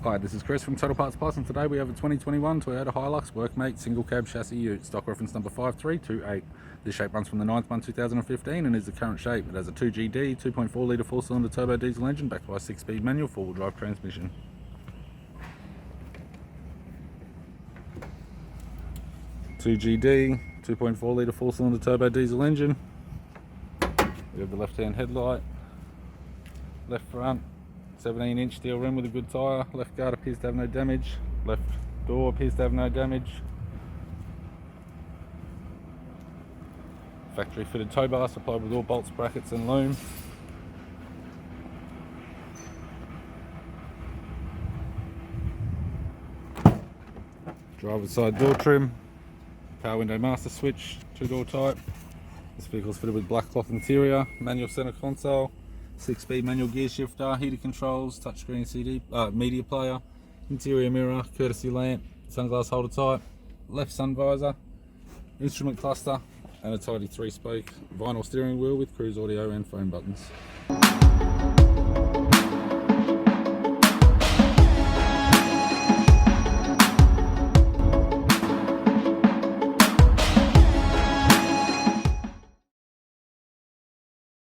Hi, this is Chris from Total Parts Plus, and today we have a 2021 Toyota HiLux WorkMate single cab chassis ute, stock reference number 5328. This shape runs from the 9th month 2015 and is the current shape. It has a 2GD 2.4 litre 4-cylinder turbo diesel engine backed by a 6-speed manual 4-wheel drive transmission. (2GD) 2.4 litre 4-cylinder turbo diesel engine. We have the left-hand headlight, left front 17-inch steel rim with a good tyre, left guard appears to have no damage, left door appears to have no damage. Factory fitted tow bar supplied with all bolts, brackets and loom. Driver's side door trim, power window master switch, 2-door type. This vehicle is fitted with black cloth interior, manual center console, 6-speed manual gear shifter, heated controls, touchscreen CD, media player, interior mirror, courtesy lamp, sunglass-holder type, left sun visor, instrument cluster, and a tidy 3-spoke vinyl steering wheel with cruise audio and phone buttons.